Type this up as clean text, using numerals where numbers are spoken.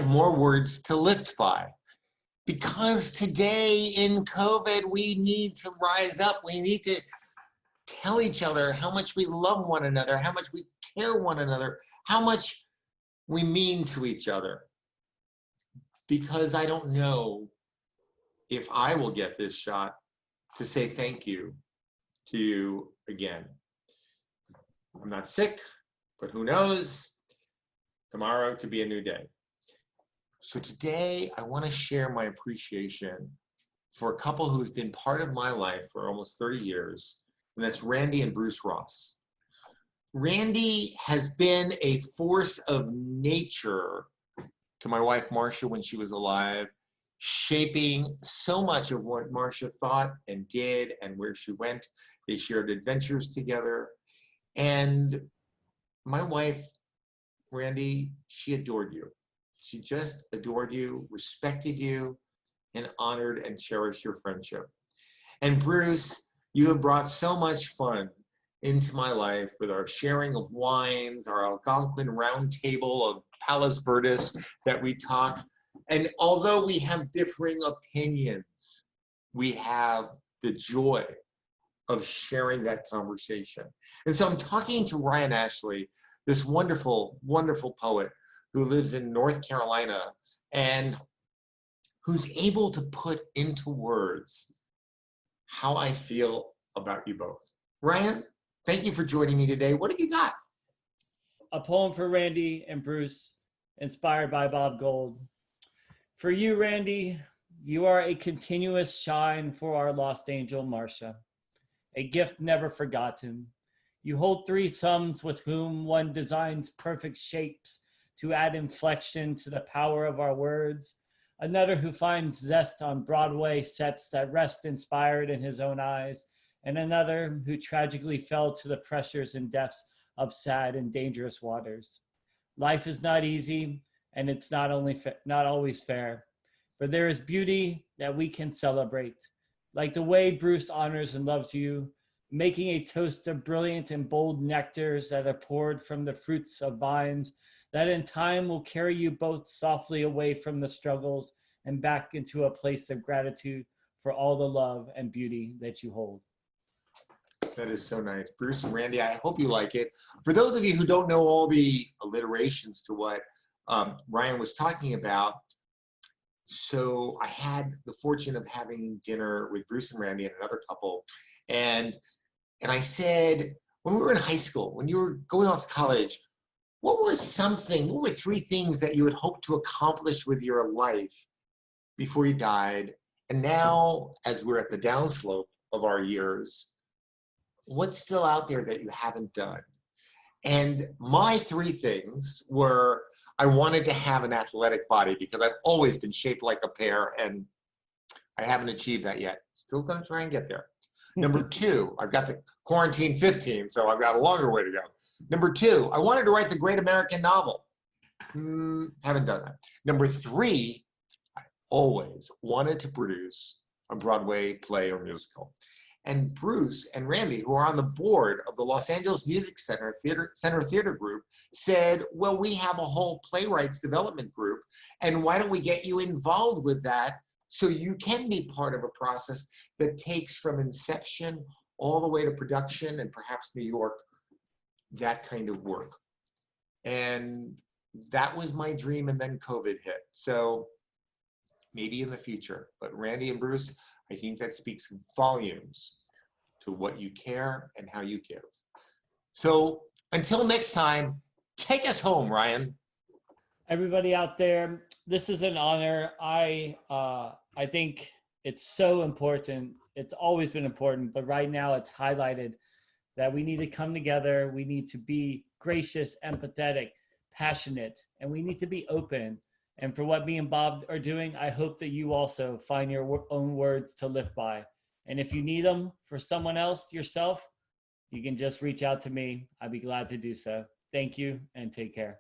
have more words to lift by. Because today in COVID, we need to rise up. We need to tell each other how much we love one another, how much we care one another, how much we mean to each other. Because I don't know if I will get this shot to say thank you to you again. I'm not sick, but who knows? Tomorrow could be a new day. So today I want to share my appreciation for a couple who's been part of my life for almost 30 years, and that's Randy and Bruce Ross. Randy has been a force of nature to my wife Marcia when she was alive, shaping so much of what Marcia thought and did and where she went. They shared adventures together. And my wife, Randy, she adored you. She just adored you, respected you, and honored and cherished your friendship. And Bruce, you have brought so much fun into my life with our sharing of wines, our Algonquin round table of Palos Verdes that we talk. And although we have differing opinions, we have the joy of sharing that conversation. And so I'm talking to Ryan Ashley, this wonderful, wonderful poet who lives in North Carolina and who's able to put into words how I feel about you both. Ryan, thank you for joining me today. What have you got? A poem for Randy and Bruce, inspired by Bob Gold. For you, Randy, you are a continuous shine for our lost angel, Marcia, a gift never forgotten. You hold three sums with whom one designs perfect shapes to add inflection to the power of our words, another who finds zest on Broadway sets that rest inspired in his own eyes, and another who tragically fell to the pressures and depths of sad and dangerous waters. Life is not easy, and it's not always fair, but there is beauty that we can celebrate, like the way Bruce honors and loves you, making a toast of brilliant and bold nectars that are poured from the fruits of vines that in time will carry you both softly away from the struggles and back into a place of gratitude for all the love and beauty that you hold. That is so nice. Bruce and Randy, I hope you like it. For those of you who don't know all the alliterations to what Ryan was talking about, so I had the fortune of having dinner with Bruce and Randy and another couple, and I said, when we were in high school, when you were going off to college, what were three things that you had hoped to accomplish with your life before you died? And now, as we're at the downslope of our years, what's still out there that you haven't done? And my three things were, I wanted to have an athletic body because I've always been shaped like a pear and I haven't achieved that yet. Still gonna try and get there. Number two, I've got the quarantine 15, so I've got a longer way to go. Number two, I wanted to write the great American novel. Haven't done that. Number three, I always wanted to produce a Broadway play or musical. And Bruce and Randy, who are on the board of the Los Angeles Music Center Theater Group, said, well, we have a whole playwrights development group, and why don't we get you involved with that so you can be part of a process that takes from inception all the way to production and perhaps New York, that kind of work. And that was my dream, and then COVID hit. So maybe in the future, but Randy and Bruce, I think that speaks volumes to what you care and how you give. So until next time, take us home, Ryan. Everybody out there, this is an honor. I think it's so important. It's always been important, but right now it's highlighted that we need to come together. We need to be gracious, empathetic, passionate, and we need to be open. And for what me and Bob are doing, I hope that you also find your own words to live by. And if you need them for someone else, yourself, you can just reach out to me. I'd be glad to do so. Thank you and take care.